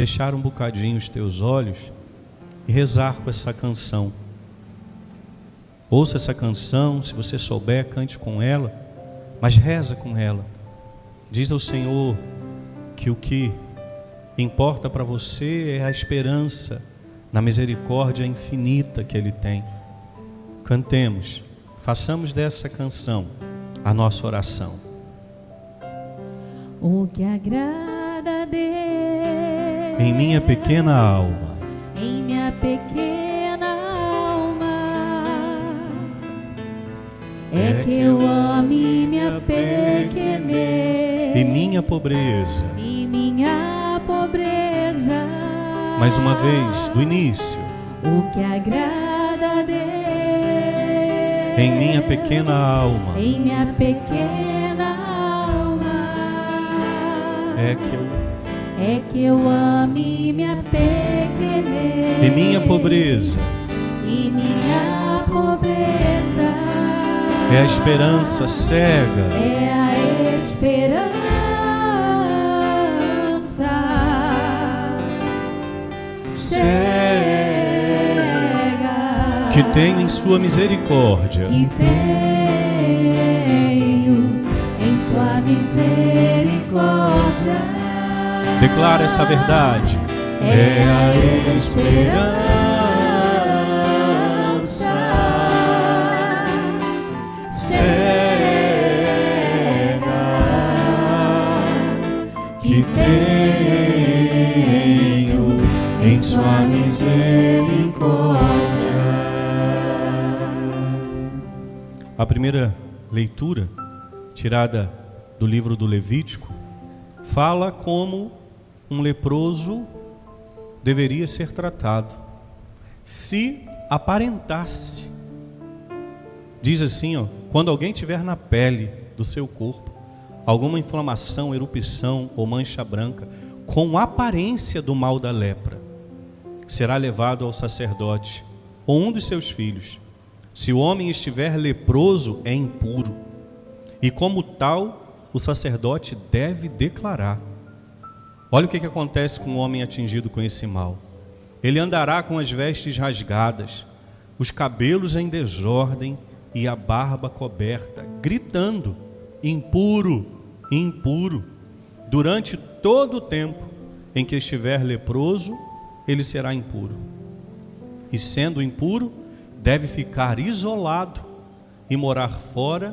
fechar um bocadinho os teus olhos e rezar com essa canção. Ouça essa canção, se você souber, cante com ela, mas reza com ela. Diz ao Senhor que o que importa para você é a esperança na misericórdia infinita que Ele tem. Cantemos, façamos dessa canção a nossa oração. O que agrada a Deus Em minha pequena alma, em minha pequena alma, é que eu ame minha pequenez e minha pobreza. e minha pobreza. Mais uma vez, do início. O que agrada a Deus Em minha pequena alma, em minha pequena alma, é que eu ame minha pequenez e minha pobreza e minha pobreza é a esperança cega é a esperança cega que tenho em sua misericórdia. que tenho em sua misericórdia. Declara essa verdade. É a esperança Cega que tenho em sua misericórdia. A primeira leitura, tirada do livro do Levítico, fala como um leproso deveria ser tratado se aparentasse. Diz assim, quando alguém tiver na pele do seu corpo alguma inflamação, erupção ou mancha branca com aparência do mal da lepra, será levado ao sacerdote ou um dos seus filhos. Se o homem estiver leproso, é impuro, e como tal o sacerdote deve declarar. Olha o que acontece com o homem atingido com esse mal. Ele andará com as vestes rasgadas, os cabelos em desordem e a barba coberta, gritando: impuro, impuro. Durante todo o tempo em que estiver leproso, ele será impuro. E sendo impuro, deve ficar isolado e morar fora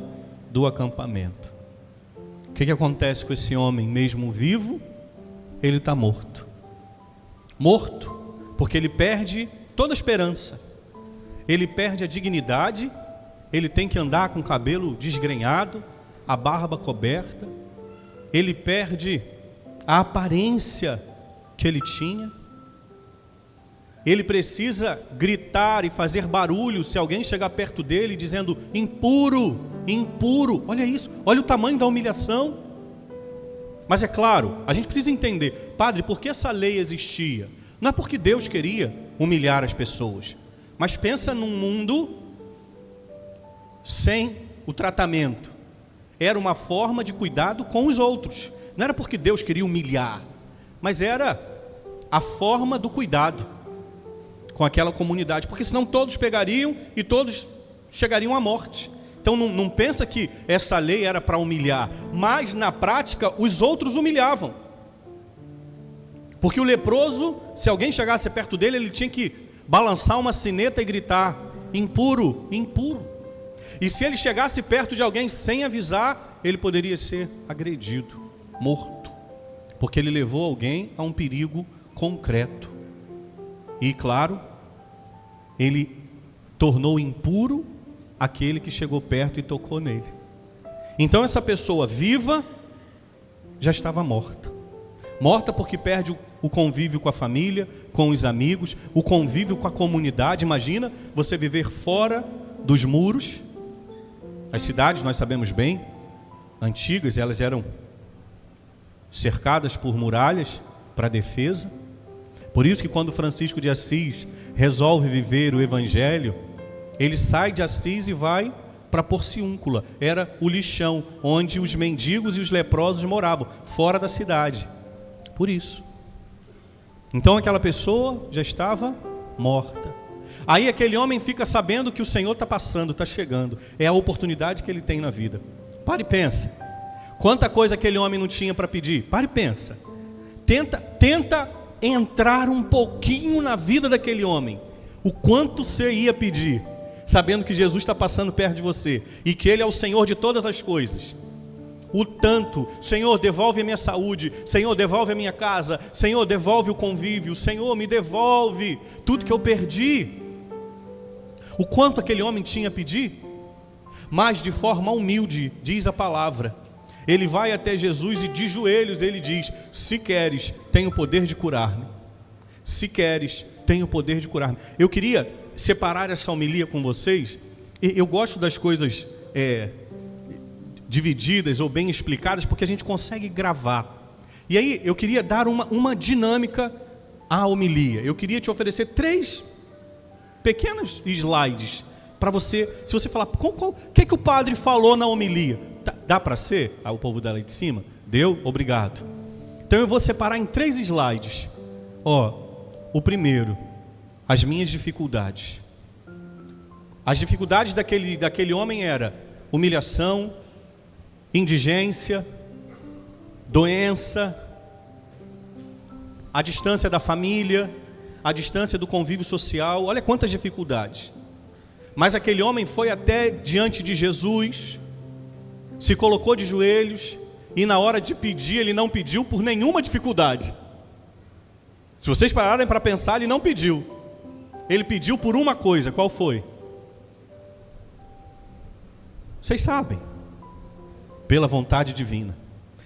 do acampamento. O que acontece com esse homem mesmo vivo? Ele está morto. Morto, porque ele perde toda a esperança. Ele perde a dignidade, ele tem que andar com o cabelo desgrenhado, a barba coberta. Ele perde a aparência que ele tinha. Ele precisa gritar e fazer barulho se alguém chegar perto dele dizendo: impuro, impuro. Olha isso, olha o tamanho da humilhação. Mas é claro, a gente precisa entender, padre, por que essa lei existia? Não é porque Deus queria humilhar as pessoas, mas pensa num mundo sem o tratamento. Era uma forma de cuidado com os outros. Não era porque Deus queria humilhar, mas era a forma do cuidado com aquela comunidade, porque senão todos pegariam e todos chegariam à morte. Então não pensa que essa lei era para humilhar, mas na prática os outros humilhavam. Porque o leproso, se alguém chegasse perto dele, ele tinha que balançar uma sineta e gritar: impuro, impuro. E se ele chegasse perto de alguém sem avisar, ele poderia ser agredido, morto, porque ele levou alguém a um perigo concreto. E claro, ele tornou impuro aquele que chegou perto e tocou nele. Então essa pessoa viva já estava morta. Morta porque perde o convívio com a família, com os amigos, o convívio com a comunidade. Imagina você viver fora dos muros. As cidades, nós sabemos bem, antigas, elas eram cercadas por muralhas para defesa. Por isso que quando Francisco de Assis resolve viver o Evangelho, ele sai de Assis e vai para Porciúncula. Era o lixão onde os mendigos e os leprosos moravam, fora da cidade. Por isso. Então aquela pessoa já estava morta. Aí aquele homem fica sabendo que o Senhor está passando, está chegando. É a oportunidade que ele tem na vida. Para e pensa. Quanta coisa aquele homem não tinha para pedir? Para e pensa. Tenta entrar um pouquinho na vida daquele homem. O quanto você ia pedir, sabendo que Jesus está passando perto de você e que Ele é o Senhor de todas as coisas. O tanto, Senhor, devolve a minha saúde, Senhor, devolve a minha casa, Senhor, devolve o convívio, Senhor, me devolve tudo que eu perdi. O quanto aquele homem tinha a pedir, mas de forma humilde, diz a palavra, ele vai até Jesus e de joelhos ele diz: se queres, tem o poder de curar-me. Se queres, tem o poder de curar-me. Eu queria separar essa homilia com vocês. Eu gosto das coisas divididas ou bem explicadas, porque a gente consegue gravar. E aí eu queria dar uma dinâmica à homilia. Eu queria te oferecer 3 pequenos slides para você, se você falar, o que o padre falou na homilia? Dá para ser? O povo dela aí de cima? Deu? Obrigado. Então eu vou separar em 3 slides. O primeiro, as minhas dificuldades. As dificuldades daquele homem era humilhação, indigência, doença, a distância da família, a distância do convívio social. Olha quantas dificuldades. Mas aquele homem foi até diante de Jesus, se colocou de joelhos, e na hora de pedir, ele não pediu por nenhuma dificuldade. Se vocês pararem para pensar, ele não pediu. Ele pediu por uma coisa. Qual foi? Vocês sabem. Pela vontade divina.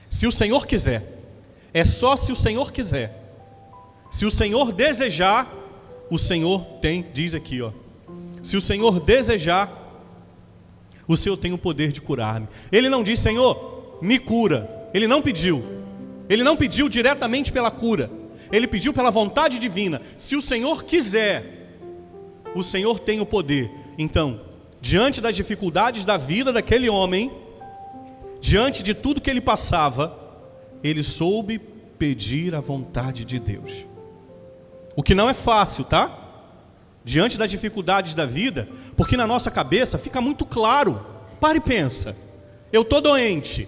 Se o Senhor quiser. É só se o Senhor quiser. Se o Senhor desejar, o Senhor tem, diz aqui, se o Senhor desejar, o Senhor tem o poder de curar-me. Ele não diz: Senhor, me cura. Ele não pediu. Ele não pediu diretamente pela cura. Ele pediu pela vontade divina. Se o Senhor quiser, o Senhor tem o poder. Então, diante das dificuldades da vida daquele homem, diante de tudo que ele passava, ele soube pedir a vontade de Deus. O que não é fácil, tá? Diante das dificuldades da vida, porque na nossa cabeça fica muito claro. Para e pensa. Eu estou doente.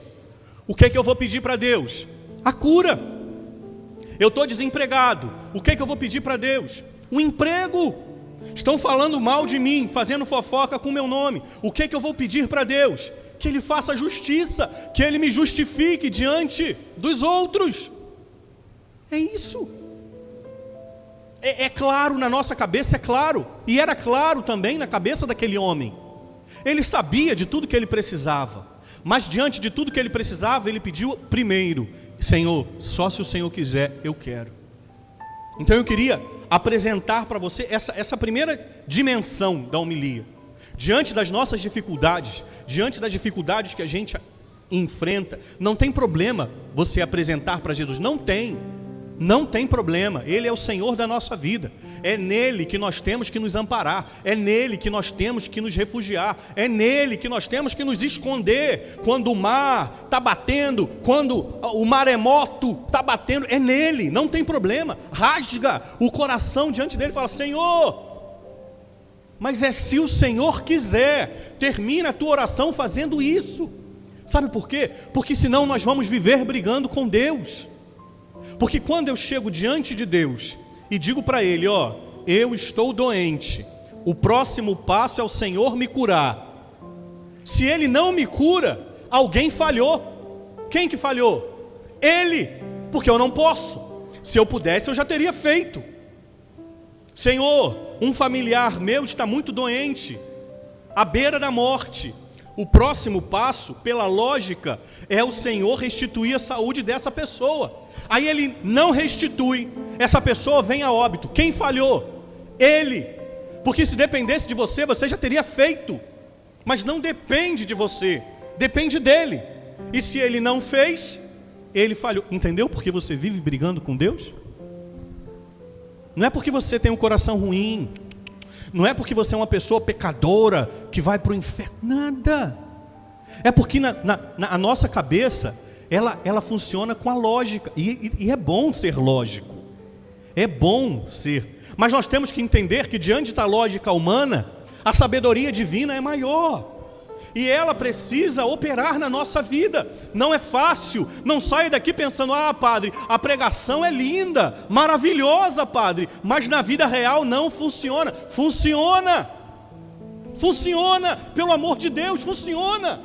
O que é que eu vou pedir para Deus? A cura. Eu estou desempregado. O que é que eu vou pedir para Deus? Um emprego. Estão falando mal de mim, fazendo fofoca com o meu nome. O que é que eu vou pedir para Deus? Que Ele faça justiça, que Ele me justifique diante dos outros. É isso. É claro na nossa cabeça, é claro. E era claro também na cabeça daquele homem. Ele sabia de tudo que ele precisava. Mas diante de tudo que ele precisava, ele pediu primeiro: Senhor, só se o Senhor quiser, eu quero. Então eu queria apresentar para você essa primeira dimensão da homilia. Diante das nossas dificuldades, diante das dificuldades que a gente enfrenta, não tem problema você apresentar para Jesus. Não tem problema. Ele é o Senhor da nossa vida. É nele que nós temos que nos amparar. É nele que nós temos que nos refugiar. É nele que nós temos que nos esconder. Quando o mar está batendo, quando o maremoto está batendo, é nele, não tem problema. Rasga o coração diante dele e fala: Senhor. Mas é se o Senhor quiser. Termina a tua oração fazendo isso. Sabe por quê? Porque senão nós vamos viver brigando com Deus. Porque quando eu chego diante de Deus e digo para Ele: eu estou doente, o próximo passo é o Senhor me curar. Se Ele não me cura, alguém falhou. Quem que falhou? Ele, porque eu não posso. Se eu pudesse, eu já teria feito. Senhor, um familiar meu está muito doente, à beira da morte. O próximo passo, pela lógica, é o Senhor restituir a saúde dessa pessoa. Aí Ele não restitui, essa pessoa vem a óbito. Quem falhou? Ele. Porque se dependesse de você, você já teria feito. Mas não depende de você, depende dele. E se Ele não fez, Ele falhou. Entendeu por que você vive brigando com Deus? Não é porque você tem um coração ruim, não é porque você é uma pessoa pecadora que vai para o inferno, nada. É porque na nossa cabeça, ela funciona com a lógica, e é bom ser lógico. É bom ser. Mas nós temos que entender que diante da lógica humana, a sabedoria divina é maior. E ela precisa operar na nossa vida. Não é fácil. Não saia daqui pensando, padre, a pregação é linda, maravilhosa, padre, mas na vida real não funciona. Funciona. Funciona, pelo amor de Deus, funciona.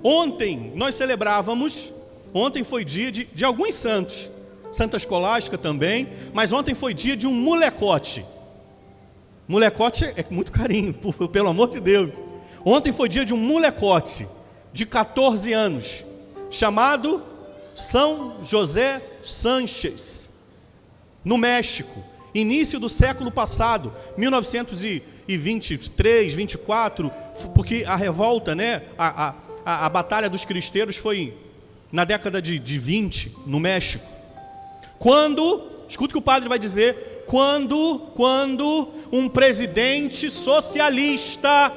Ontem nós celebrávamos, ontem foi dia de alguns santos, Santa Escolástica também, mas ontem foi dia de um molecote. Molecote é muito carinho, pelo amor de Deus. Ontem foi dia de um molecote de 14 anos, chamado São José Sánchez, no México, início do século passado, 1923, 24, porque a revolta, né, a batalha dos cristeiros foi na década de 20, no México. Escuta o que o padre vai dizer, quando um presidente socialista,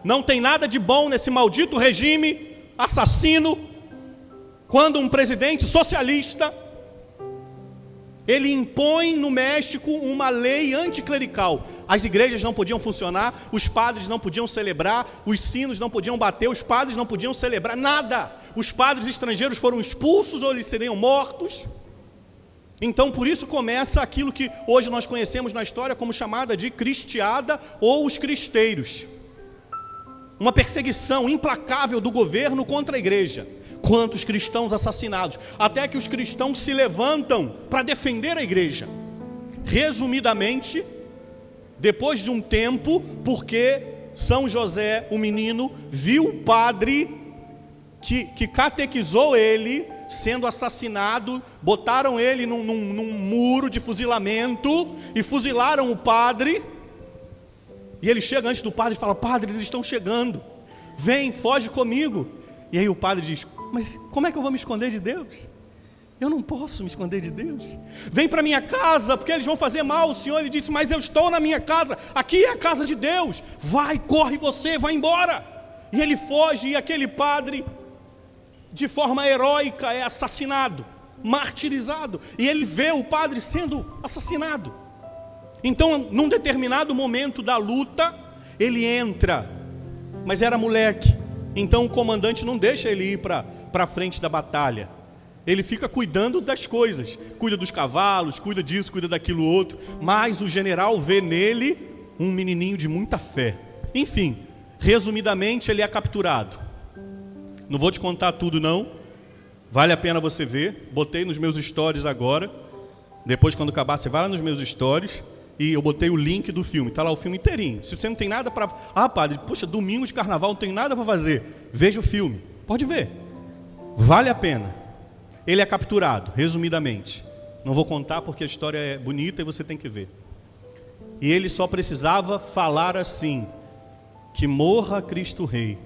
não tem nada de bom nesse maldito regime assassino, quando um presidente socialista, ele impõe no México uma lei anticlerical. As igrejas não podiam funcionar, os padres não podiam celebrar, os sinos não podiam bater, os padres não podiam celebrar, nada. Os padres estrangeiros foram expulsos ou eles seriam mortos. Então, por isso começa aquilo que hoje nós conhecemos na história como chamada de cristiada ou os cristeiros. Uma perseguição implacável do governo contra a igreja. Quantos cristãos assassinados, até que os cristãos se levantam para defender a igreja. Resumidamente, depois de um tempo, porque São José, o menino, viu o padre que catequizou ele, sendo assassinado, botaram ele num muro de fuzilamento, e fuzilaram o padre, e ele chega antes do padre e fala, padre, eles estão chegando, vem, foge comigo. E aí o padre diz, mas como é que eu vou me esconder de Deus? Eu não posso me esconder de Deus. Vem para minha casa, porque eles vão fazer mal. O Senhor, ele disse, mas eu estou na minha casa, aqui é a casa de Deus. Vai, corre você, vai embora. E ele foge, e aquele padre, de forma heróica, é assassinado, martirizado. E ele vê o padre sendo assassinado. Então, num determinado momento da luta, ele entra, mas era moleque. Então o comandante não deixa ele ir para a frente da batalha. Ele fica cuidando das coisas, cuida dos cavalos, cuida disso, cuida daquilo outro. Mas o general vê nele um menininho de muita fé. Enfim, resumidamente, ele é capturado. Não vou te contar tudo não, vale a pena você ver. Botei nos meus stories agora. Depois, quando acabar, você vai lá nos meus stories. E eu botei o link do filme, está lá o filme inteirinho. Se você não tem nada para... padre, puxa, domingo de carnaval, não tem nada para fazer. Veja o filme, pode ver. Vale a pena. Ele é capturado, resumidamente. Não vou contar porque a história é bonita e você tem que ver. E ele só precisava falar assim, que morra Cristo Rei.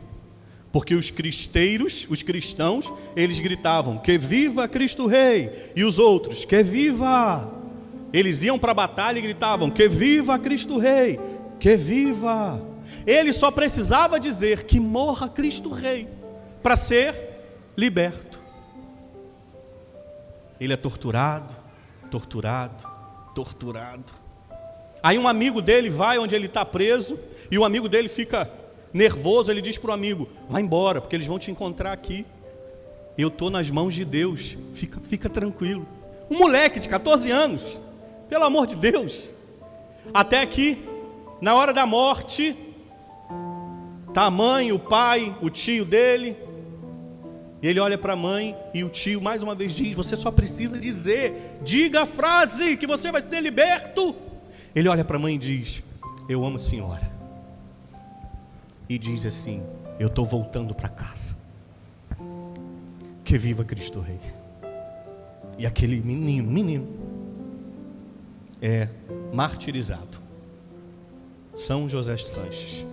Porque os cristãos, eles gritavam, que viva Cristo Rei. E os outros, que viva... Eles iam para a batalha e gritavam, que viva Cristo Rei, que viva. Ele só precisava dizer que morra Cristo Rei, para ser liberto. Ele é torturado. Aí um amigo dele vai onde ele está preso, e o amigo dele fica nervoso, ele diz para o amigo, vai embora, porque eles vão te encontrar aqui. Eu estou nas mãos de Deus, fica tranquilo. Um moleque de 14 anos, pelo amor de Deus. Até que, na hora da morte, está a mãe, o pai, o tio dele. E ele olha para a mãe e o tio mais uma vez diz, você só precisa dizer, diga a frase que você vai ser liberto. Ele olha para a mãe e diz, eu amo a senhora. E diz assim, eu estou voltando para casa. Que viva Cristo Rei. E aquele menino, é martirizado. São José Sánchez.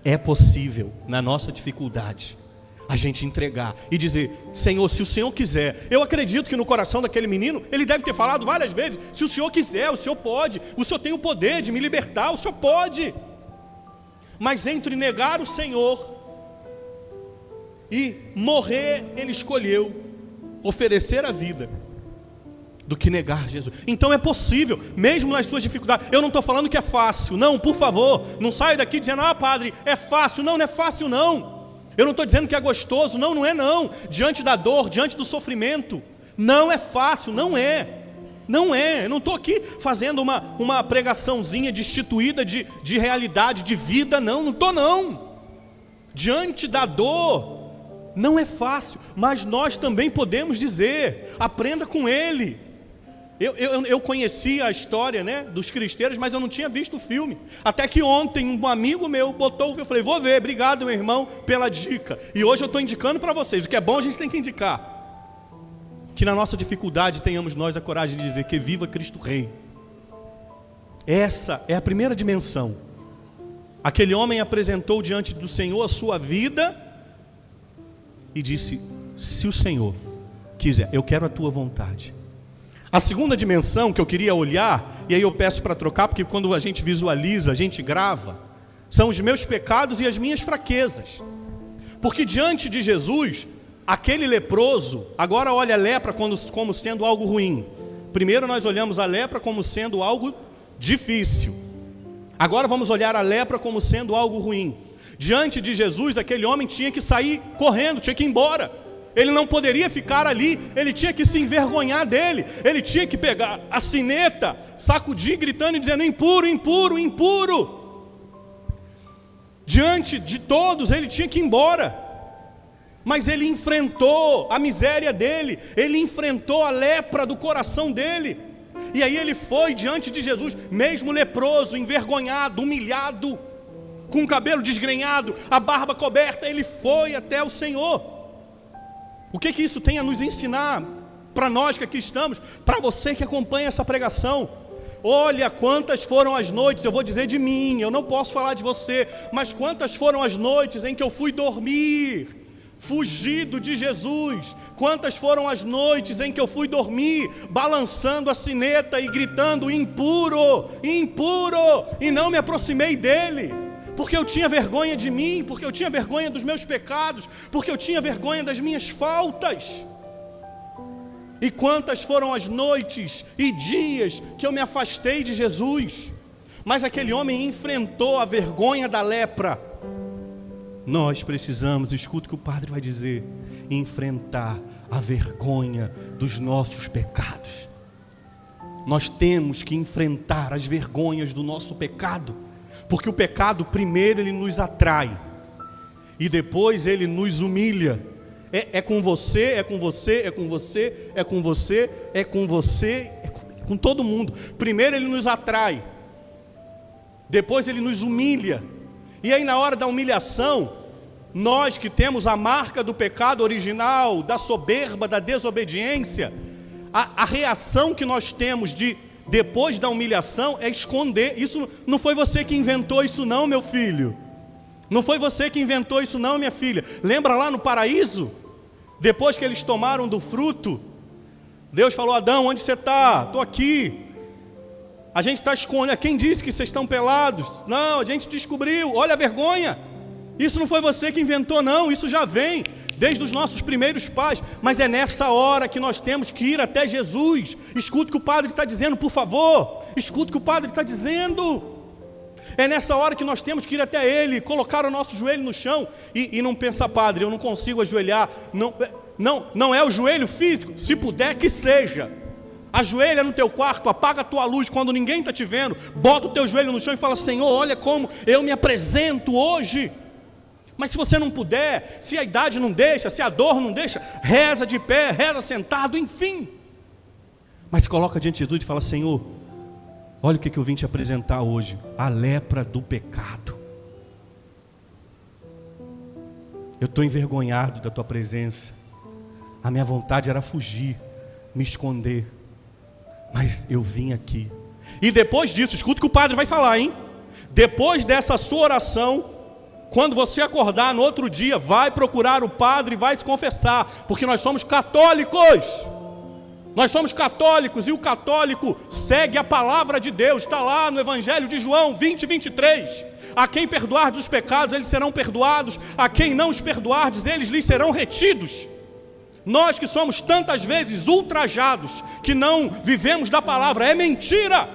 É possível, na nossa dificuldade, a gente entregar e dizer, Senhor, se o Senhor quiser. Eu acredito que no coração daquele menino, ele deve ter falado várias vezes, se o Senhor quiser, o Senhor pode, o Senhor tem o poder de me libertar, o Senhor pode. Mas entre negar o Senhor e morrer, ele escolheu oferecer a vida. do que negar Jesus. Então é possível, mesmo nas suas dificuldades. Eu não estou falando que é fácil, não, por favor, não saia daqui dizendo, padre, é fácil. Não, não é fácil não. Eu não estou dizendo que é gostoso, não, não é não. Diante da dor, diante do sofrimento, não é fácil, não é. Não é, eu não estou aqui fazendo uma pregaçãozinha destituída de realidade, de vida, não estou não. Diante da dor, não é fácil, mas nós também podemos dizer, aprenda com ele. Eu conhecia a história, né, dos cristeiros, mas eu não tinha visto o filme. Até que ontem um amigo meu botou o filme, eu falei, vou ver, obrigado meu irmão pela dica. E hoje eu estou indicando para vocês, o que é bom a gente tem que indicar. Que na nossa dificuldade tenhamos nós a coragem de dizer que viva Cristo Rei. Essa é a primeira dimensão. Aquele homem apresentou diante do Senhor a sua vida e disse, se o Senhor quiser, eu quero a tua vontade. A segunda dimensão que eu queria olhar, e aí eu peço para trocar, porque quando a gente visualiza, a gente grava, são os meus pecados e as minhas fraquezas. Porque diante de Jesus, aquele leproso, agora olha a lepra como sendo algo ruim. Primeiro nós olhamos a lepra como sendo algo difícil. Agora vamos olhar a lepra como sendo algo ruim. Diante de Jesus, aquele homem tinha que sair correndo, tinha que ir embora. Ele não poderia ficar ali, ele tinha que se envergonhar dele. Ele tinha que pegar a sineta, sacudir, gritando e dizendo, impuro, impuro, impuro. Diante de todos, ele tinha que ir embora. Mas ele enfrentou a miséria dele, ele enfrentou a lepra do coração dele. E aí ele foi diante de Jesus, mesmo leproso, envergonhado, humilhado, com o cabelo desgrenhado, a barba coberta, ele foi até o Senhor. O que isso tem a nos ensinar para nós que aqui estamos, para você que acompanha essa pregação? Olha quantas foram as noites, eu vou dizer de mim, eu não posso falar de você, mas quantas foram as noites em que eu fui dormir fugido de Jesus. Quantas foram as noites em que eu fui dormir balançando a sineta e gritando impuro, impuro, e não me aproximei dele, porque eu tinha vergonha de mim, porque eu tinha vergonha dos meus pecados, porque eu tinha vergonha das minhas faltas. E quantas foram as noites e dias que eu me afastei de Jesus, mas aquele homem enfrentou a vergonha da lepra. Nós precisamos, escuta o que o padre vai dizer, enfrentar a vergonha dos nossos pecados. Nós temos que enfrentar as vergonhas do nosso pecado, porque o pecado primeiro ele nos atrai, e depois ele nos humilha. É com você, é com você, é com você, é com você, é com você, é com todo mundo. Primeiro ele nos atrai, depois ele nos humilha. E aí na hora da humilhação, nós que temos a marca do pecado original, da soberba, da desobediência, a reação que nós temos depois da humilhação é esconder. Isso não foi você que inventou isso não, meu filho. Não foi você que inventou isso não, minha filha. Lembra lá no paraíso? Depois que eles tomaram do fruto, Deus falou, Adão, onde você está? Estou aqui. A gente está escondendo. Quem disse que vocês estão pelados? Não, a gente descobriu. Olha a vergonha. Isso não foi você que inventou não. Isso já vem desde os nossos primeiros pais. Mas é nessa hora que nós temos que ir até Jesus. Escuta o que o padre está dizendo, por favor. Escuta o que o padre está dizendo. É nessa hora que nós temos que ir até Ele, colocar o nosso joelho no chão e não pensar, padre, eu não consigo ajoelhar. Não é o joelho físico, se puder que seja. Ajoelha no teu quarto, apaga a tua luz quando ninguém está te vendo, bota o teu joelho no chão e fala, Senhor, olha como eu me apresento hoje. Mas se você não puder, se a idade não deixa, se a dor não deixa, reza de pé, reza sentado, enfim. Mas se coloca diante de Jesus e fala, Senhor, olha o que eu vim te apresentar hoje, a lepra do pecado. Eu estou envergonhado da tua presença, a minha vontade era fugir, me esconder, mas eu vim aqui. E depois disso, escuta o que o padre vai falar, hein? Depois dessa sua oração, quando você acordar no outro dia, vai procurar o padre e vai se confessar, porque nós somos católicos. Nós somos católicos e o católico segue a palavra de Deus. Está lá no Evangelho de João 20:23. A quem perdoardes os pecados, eles serão perdoados. A quem não os perdoardes, eles lhes serão retidos. Nós que somos tantas vezes ultrajados, que não vivemos da palavra, é mentira.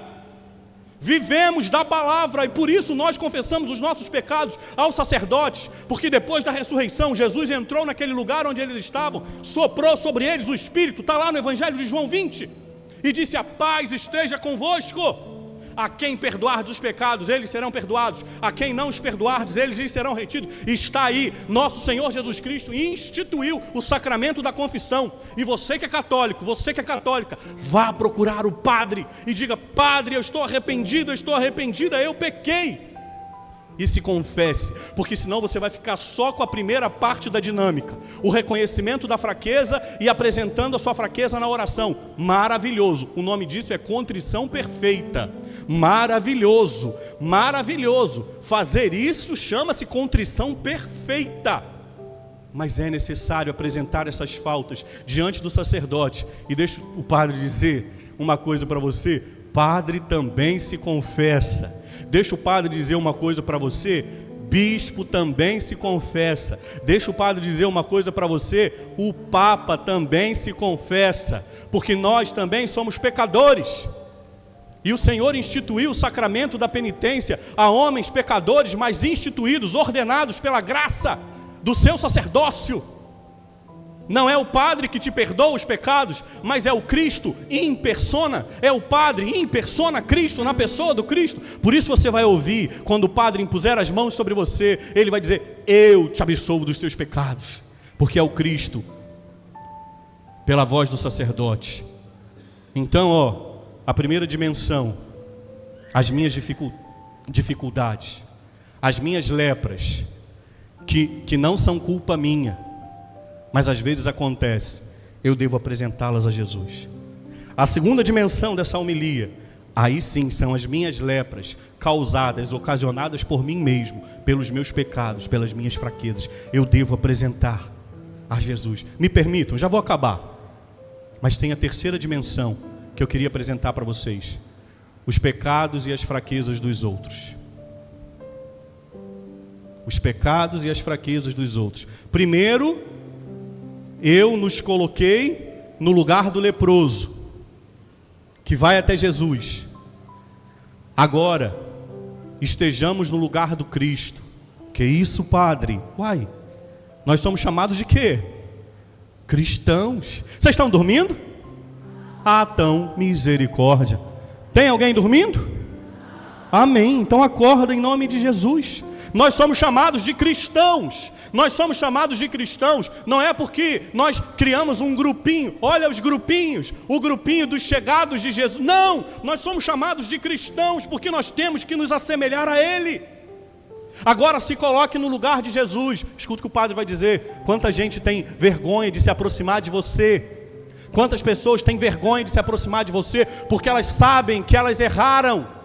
Vivemos da palavra e por isso nós confessamos os nossos pecados aos sacerdotes, porque depois da ressurreição, Jesus entrou naquele lugar onde eles estavam, soprou sobre eles o Espírito, está lá no Evangelho de João 20, e disse: a paz esteja convosco. A quem perdoardes os pecados, eles serão perdoados. A quem não os perdoardes, eles lhes serão retidos. Está aí, nosso Senhor Jesus Cristo instituiu o sacramento da confissão. E você que é católico, você que é católica, vá procurar o padre e diga: padre, eu estou arrependido, eu estou arrependida, eu pequei. E se confesse, porque senão você vai ficar só com a primeira parte da dinâmica, o reconhecimento da fraqueza e apresentando a sua fraqueza na oração. Maravilhoso, o nome disso é contrição perfeita. Maravilhoso, maravilhoso. Fazer isso chama-se contrição perfeita. Mas é necessário apresentar essas faltas diante do sacerdote. E deixa o padre dizer uma coisa para você: padre também se confessa. Deixa o padre dizer uma coisa para você: bispo também se confessa. Deixa o padre dizer uma coisa para você: o papa também se confessa, porque nós também somos pecadores. E o Senhor instituiu o sacramento da penitência a homens pecadores, mas instituídos, ordenados pela graça do seu sacerdócio. Não é o padre que te perdoa os pecados, mas é o Cristo em persona. É o padre em persona, Cristo, na pessoa do Cristo. Por isso você vai ouvir, quando o padre impuser as mãos sobre você, ele vai dizer: eu te absolvo dos teus pecados, porque é o Cristo, pela voz do sacerdote. Então, a primeira dimensão, as minhas dificuldades, as minhas lepras, que não são culpa minha, mas às vezes acontece, eu devo apresentá-las a Jesus. A segunda dimensão dessa homilia, aí sim, são as minhas lepras, causadas, ocasionadas por mim mesmo, pelos meus pecados, pelas minhas fraquezas. Eu devo apresentar a Jesus. Me permitam, já vou acabar, mas tem a terceira dimensão que eu queria apresentar para vocês: os pecados e as fraquezas dos outros. Os pecados e as fraquezas dos outros. Primeiro, eu nos coloquei no lugar do leproso, que vai até Jesus. Agora, estejamos no lugar do Cristo. Que isso, padre? Uai, nós somos chamados de quê? Cristãos. Vocês estão dormindo? Ah, tão misericórdia. Tem alguém dormindo? Amém, então acorda em nome de Jesus. Nós somos chamados de cristãos. Nós somos chamados de cristãos. Não é porque nós criamos um grupinho. Olha os grupinhos, o grupinho dos chegados de Jesus. Não, nós somos chamados de cristãos porque nós temos que nos assemelhar a Ele. Agora se coloque no lugar de Jesus. Escuta o que o padre vai dizer. Quanta gente tem vergonha de se aproximar de você. Quantas pessoas têm vergonha de se aproximar de você porque elas sabem que elas erraram.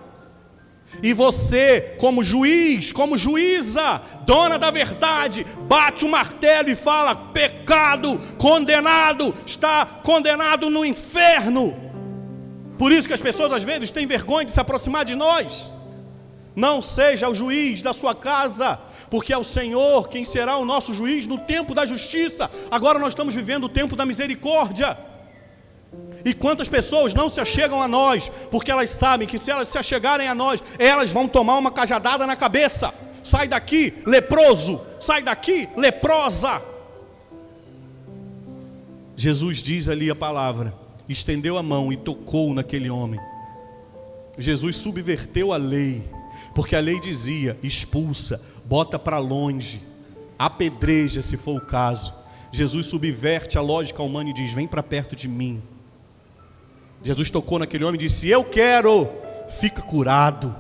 E você, como juiz, como juíza, dona da verdade, bate o martelo e fala: pecado, condenado, está condenado no inferno. Por isso que as pessoas às vezes têm vergonha de se aproximar de nós. Não seja o juiz da sua casa, porque é o Senhor quem será o nosso juiz no tempo da justiça. Agora nós estamos vivendo o tempo da misericórdia. E quantas pessoas não se achegam a nós, porque elas sabem que se elas se achegarem a nós, elas vão tomar uma cajadada na cabeça. Sai daqui, leproso, sai daqui, leprosa. Jesus diz ali a palavra, estendeu a mão e tocou naquele homem. Jesus subverteu a lei, porque a lei dizia: expulsa, bota para longe, apedreja se for o caso. Jesus subverte a lógica humana e diz: vem para perto de mim. Jesus tocou naquele homem e disse: eu quero, fica curado.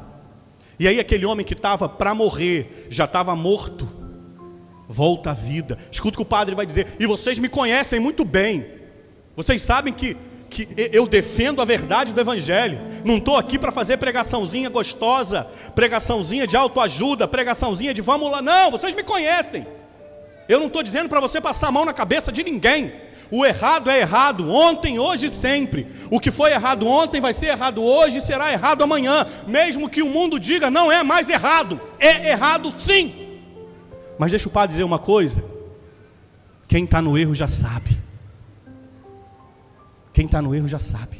E aí aquele homem que estava para morrer, já estava morto, volta à vida. Escuta o que o padre vai dizer: e vocês me conhecem muito bem, vocês sabem que eu defendo a verdade do Evangelho. Não estou aqui para fazer pregaçãozinha gostosa, pregaçãozinha de autoajuda, pregaçãozinha de vamos lá. Não, vocês me conhecem. Eu não estou dizendo para você passar a mão na cabeça de ninguém. O errado é errado, ontem, hoje e sempre. O que foi errado ontem vai ser errado hoje e será errado amanhã. Mesmo que o mundo diga não é mais errado, é errado sim. Mas deixa o padre dizer uma coisa: quem está no erro já sabe. Quem está no erro já sabe.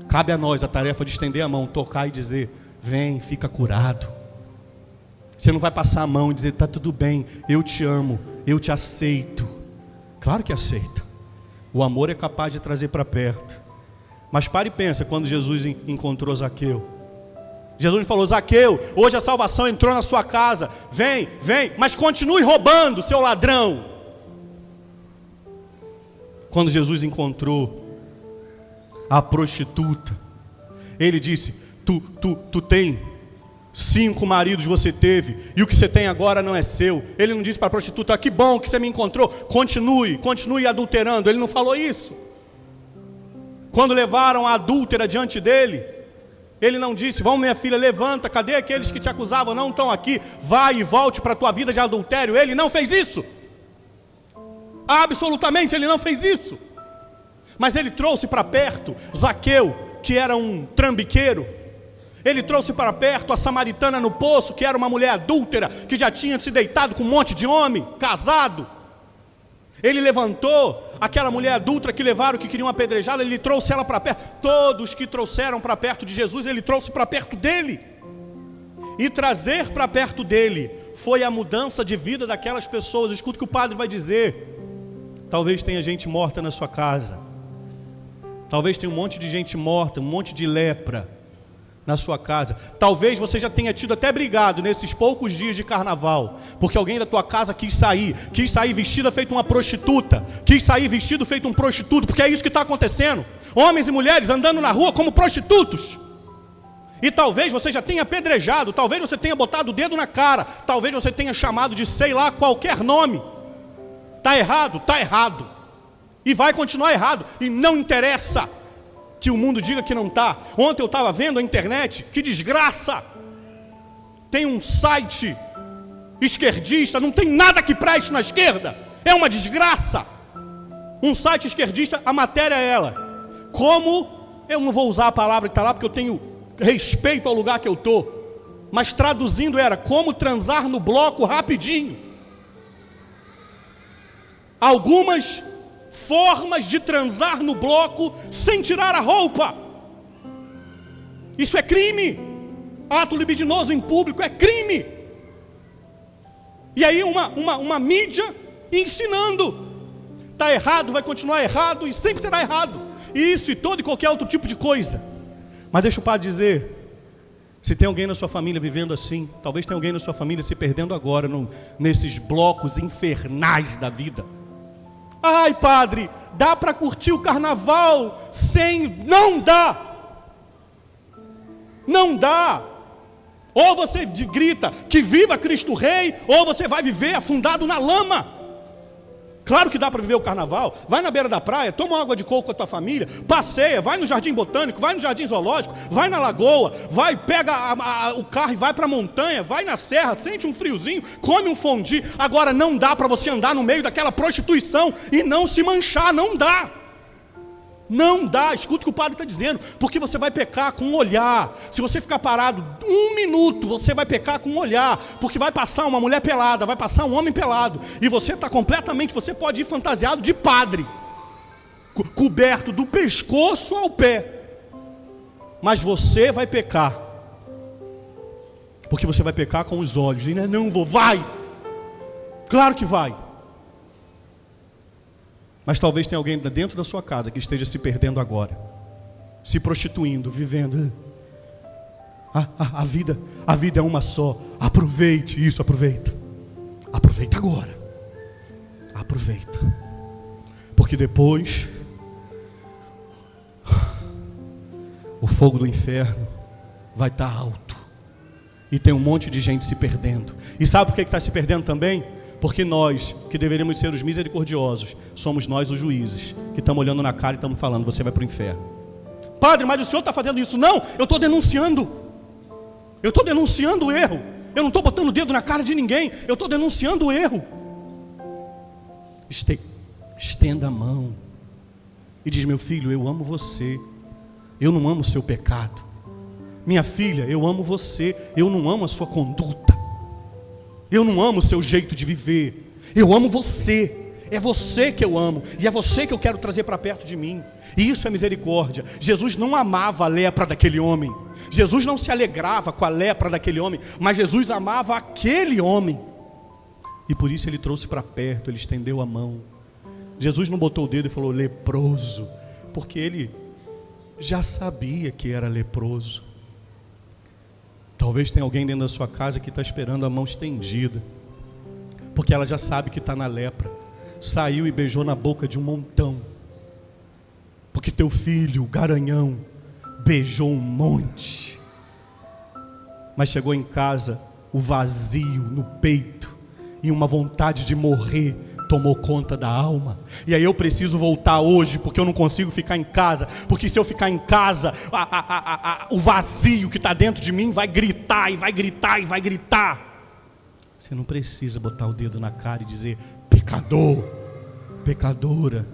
Cabe a nós a tarefa de estender a mão, tocar e dizer: vem, fica curado. Você não vai passar a mão e dizer: está tudo bem, eu te amo, eu te aceito. Claro que aceita. O amor é capaz de trazer para perto. Mas pare e pensa, quando Jesus encontrou Zaqueu. Jesus falou: Zaqueu, hoje a salvação entrou na sua casa. Vem, mas continue roubando, seu ladrão. Quando Jesus encontrou a prostituta, ele disse: tu tem 5 maridos você teve, e o que você tem agora não é seu. Ele não disse para a prostituta: que bom que você me encontrou, continue adulterando. Ele não falou isso. Quando levaram a adúltera diante dele, ele não disse: vamos, minha filha, levanta, cadê aqueles que te acusavam? Não estão aqui, vai e volte para a tua vida de adultério. Ele não fez isso. Absolutamente ele não fez isso. Mas ele trouxe para perto Zaqueu, que era um trambiqueiro. Ele trouxe para perto a samaritana no poço, que era uma mulher adúltera, que já tinha se deitado com um monte de homem, casado. Ele levantou aquela mulher adúltera que levaram, que queriam apedrejá-la, ele trouxe ela para perto. Todos que trouxeram para perto de Jesus, ele trouxe para perto dele. E trazer para perto dele foi a mudança de vida daquelas pessoas. Escuta o que o padre vai dizer. Talvez tenha gente morta na sua casa. Talvez tenha um monte de gente morta, um monte de lepra na sua casa. Talvez você já tenha tido até brigado nesses poucos dias de carnaval, porque alguém da tua casa quis sair vestida feito uma prostituta, quis sair vestido feito um prostituto, porque é isso que está acontecendo. Homens e mulheres andando na rua como prostitutos. E talvez você já tenha apedrejado, talvez você tenha botado o dedo na cara, talvez você tenha chamado de sei lá qualquer nome. Está errado, está errado. E vai continuar errado, e não interessa que o mundo diga que não está. Ontem eu estava vendo a internet, que desgraça. Tem um site esquerdista, não tem nada que preste na esquerda, é uma desgraça. Um site esquerdista, a matéria é ela: como, eu não vou usar a palavra que está lá, porque eu tenho respeito ao lugar que eu estou, mas traduzindo era: como transar no bloco rapidinho. Algumas formas de transar no bloco sem tirar a roupa. Isso é crime. Ato libidinoso em público é crime. E aí uma mídia ensinando: está errado, vai continuar errado e sempre será errado. Isso e todo e qualquer outro tipo de coisa. Mas deixa o padre dizer: se tem alguém na sua família vivendo assim, talvez tenha alguém na sua família se perdendo agora nesses blocos infernais da vida. Ai, padre, dá para curtir o carnaval sem... Não dá. Não dá. Ou você grita que viva Cristo Rei, ou você vai viver afundado na lama. Claro que dá para viver o carnaval. Vai na beira da praia, toma água de coco com a tua família, passeia, vai no jardim botânico, vai no jardim zoológico, vai na lagoa, vai, pega o carro e vai para a montanha, vai na serra, sente um friozinho, come um fondue. Agora não dá para você andar no meio daquela prostituição e não se manchar, não dá. Não dá, escuta o que o padre está dizendo, porque você vai pecar com um olhar. Se você ficar parado 1 minuto, você vai pecar com um olhar, porque vai passar uma mulher pelada, vai passar um homem pelado, e você está completamente, você pode ir fantasiado de padre, coberto do pescoço ao pé, mas você vai pecar, porque você vai pecar com os olhos. E não vou, vai, claro que vai. Mas talvez tenha alguém dentro da sua casa que esteja se perdendo agora, se prostituindo, vivendo. A vida é uma só. Aproveite isso, aproveita. Aproveita agora. Aproveita. Porque depois o fogo do inferno vai estar alto. E tem um monte de gente se perdendo. E sabe por que está se perdendo também? Porque nós, que deveríamos ser os misericordiosos, somos nós os juízes, que estamos olhando na cara e estamos falando: você vai para o inferno. Padre, mas o senhor está fazendo isso? Não, eu estou denunciando. Eu estou denunciando o erro. Eu não estou botando o dedo na cara de ninguém. Eu estou denunciando o erro. Estenda a mão e diz: meu filho, eu amo você. Eu não amo o seu pecado. Minha filha, eu amo você. Eu não amo a sua conduta. Eu não amo o seu jeito de viver. Eu amo você. É você que eu amo, e é você que eu quero trazer para perto de mim. E isso é misericórdia. Jesus não amava a lepra daquele homem. Jesus não se alegrava com a lepra daquele homem, mas Jesus amava aquele homem. E por isso ele trouxe para perto, ele estendeu a mão. Jesus não botou o dedo e falou leproso, porque ele já sabia que era leproso. Talvez tenha alguém dentro da sua casa que está esperando a mão estendida, porque ela já sabe que está na lepra. Saiu e beijou na boca de um montão, porque teu filho, o garanhão, beijou um monte, mas chegou em casa, o vazio no peito e uma vontade de morrer tomou conta da alma. E aí eu preciso voltar hoje, porque eu não consigo ficar em casa, porque se eu ficar em casa, o vazio que está dentro de mim vai gritar, e vai gritar, e vai gritar. Você não precisa botar o dedo na cara e dizer pecador, pecadora.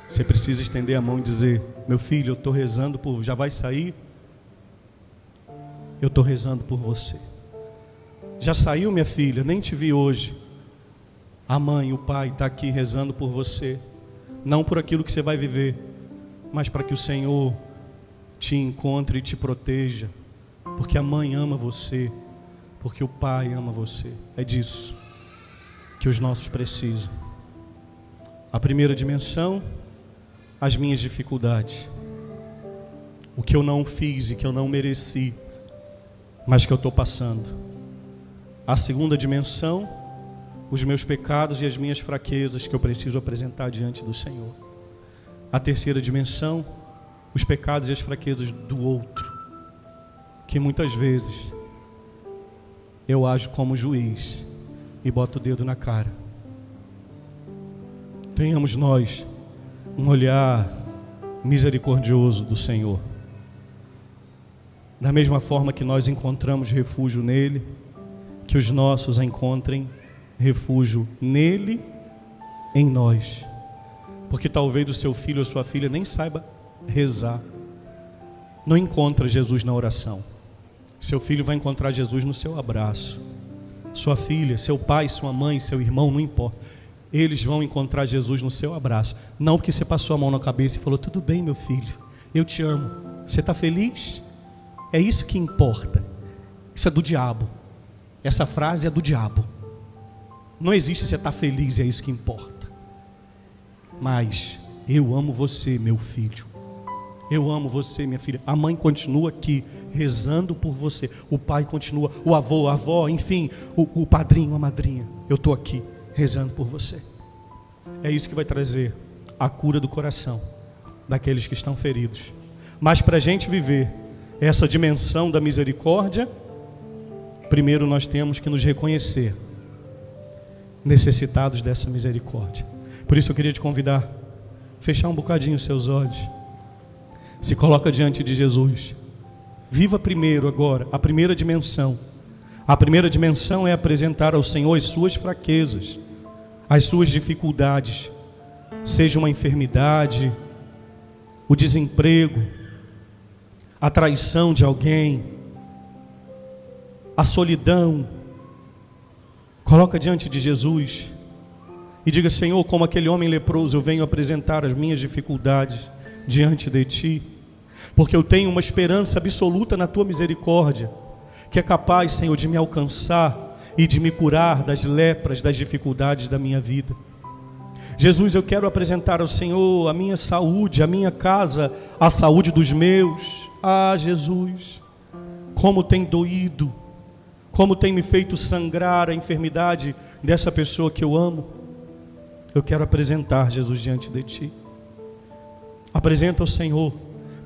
Você precisa estender a mão e dizer: meu filho, eu estou rezando por... Já vai sair? Eu estou rezando por você. Já saiu, minha filha? Nem te vi hoje. A mãe, o pai está aqui rezando por você. Não por aquilo que você vai viver, mas para que o Senhor te encontre e te proteja. Porque a mãe ama você, porque o pai ama você. É disso que os nossos precisam. A primeira dimensão, as minhas dificuldades. O que eu não fiz e que eu não mereci, mas que eu estou passando. A segunda dimensão, os meus pecados e as minhas fraquezas que eu preciso apresentar diante do Senhor. A terceira dimensão, os pecados e as fraquezas do outro, que muitas vezes eu ajo como juiz e boto o dedo na cara. Tenhamos nós um olhar misericordioso do Senhor. Da mesma forma que nós encontramos refúgio nele, que os nossos encontrem refúgio nele, em nós. Porque talvez o seu filho ou sua filha nem saiba rezar, não encontra Jesus na oração. Seu filho vai encontrar Jesus no seu abraço. Sua filha, seu pai, sua mãe, seu irmão, não importa, eles vão encontrar Jesus no seu abraço. Não porque você passou a mão na cabeça e falou: tudo bem, meu filho, eu te amo. Você está feliz? É isso que importa. Isso é do diabo. Essa frase é do diabo. Não existe você estar feliz, é isso que importa. Mas eu amo você, meu filho. Eu amo você, minha filha. A mãe continua aqui rezando por você. O pai continua, o avô, a avó, enfim, o padrinho, a madrinha. Eu estou aqui rezando por você. É isso que vai trazer a cura do coração daqueles que estão feridos. Mas para a gente viver essa dimensão da misericórdia, primeiro nós temos que nos reconhecer necessitados dessa misericórdia. Por isso eu queria te convidar a fechar um bocadinho os seus olhos. Se coloca diante de Jesus. Viva primeiro agora a primeira dimensão. A primeira dimensão é apresentar ao Senhor as suas fraquezas, as suas dificuldades, seja uma enfermidade, o desemprego, a traição de alguém, a solidão. Coloca diante de Jesus e diga: Senhor, como aquele homem leproso, eu venho apresentar as minhas dificuldades diante de Ti, porque eu tenho uma esperança absoluta na Tua misericórdia, que é capaz, Senhor, de me alcançar e de me curar das lepras, das dificuldades da minha vida. Jesus, eu quero apresentar ao Senhor a minha saúde, a minha casa, a saúde dos meus. Ah, Jesus, como tem doído, como tem me feito sangrar a enfermidade dessa pessoa que eu amo. Eu quero apresentar, Jesus, diante de Ti. Apresenta ao Senhor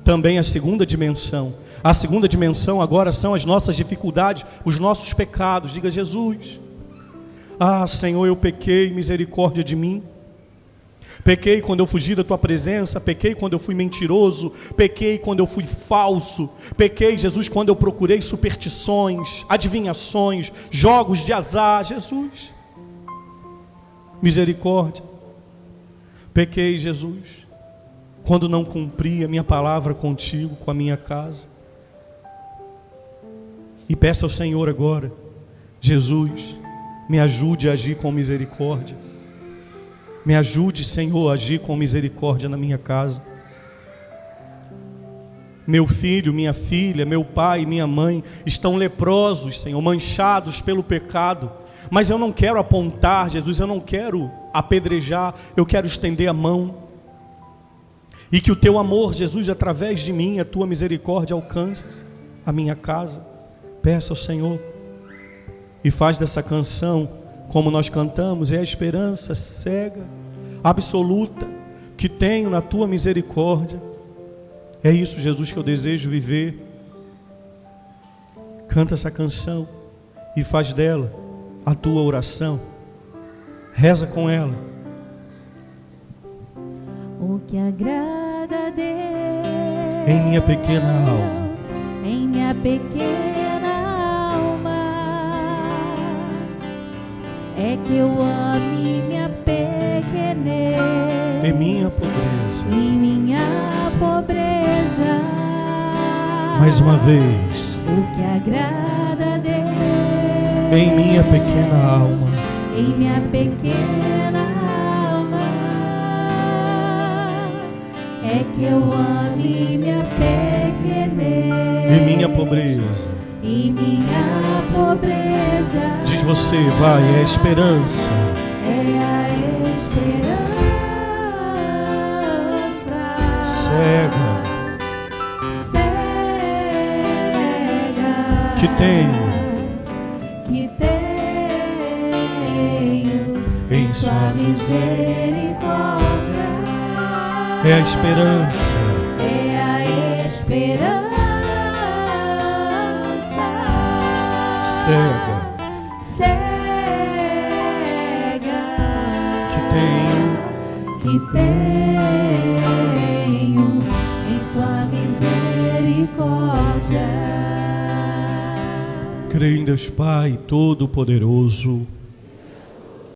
também a segunda dimensão. A segunda dimensão agora são as nossas dificuldades, os nossos pecados. Diga: Jesus, ah, Senhor, eu pequei, misericórdia de mim. Pequei quando eu fugi da Tua presença, pequei quando eu fui mentiroso, pequei quando eu fui falso, pequei, Jesus, quando eu procurei superstições, adivinhações, jogos de azar. Jesus, misericórdia. Pequei, Jesus, quando não cumpri a minha palavra contigo, com a minha casa. E peço ao Senhor agora: Jesus, me ajude a agir com misericórdia. Me ajude, Senhor, a agir com misericórdia na minha casa. Meu filho, minha filha, meu pai, minha mãe estão leprosos, Senhor, manchados pelo pecado. Mas eu não quero apontar, Jesus, eu não quero apedrejar, eu quero estender a mão. E que o teu amor, Jesus, através de mim, a tua misericórdia alcance a minha casa. Peça ao Senhor. E faz dessa canção, como nós cantamos, é a esperança cega, absoluta, que tenho na tua misericórdia. É isso, Jesus, que eu desejo viver. Canta essa canção e faz dela a tua oração. Reza com ela. O que agrada a Deus Em minha pequena alma, em minha pequena alma, é que eu ame minha pequenez, em minha pobreza. em minha pobreza. Mais uma vez. O que agrada a Deus Em minha pequena alma, em minha pequena alma, é que eu ame minha pequenez, em minha pobreza. em minha pobreza. Diz você, vai, é a esperança. É a esperança Cega cega que tenho em sua misericórdia. é a esperança. É a esperança Cega que tenho em sua misericórdia. Creio em Deus Pai Todo-Poderoso,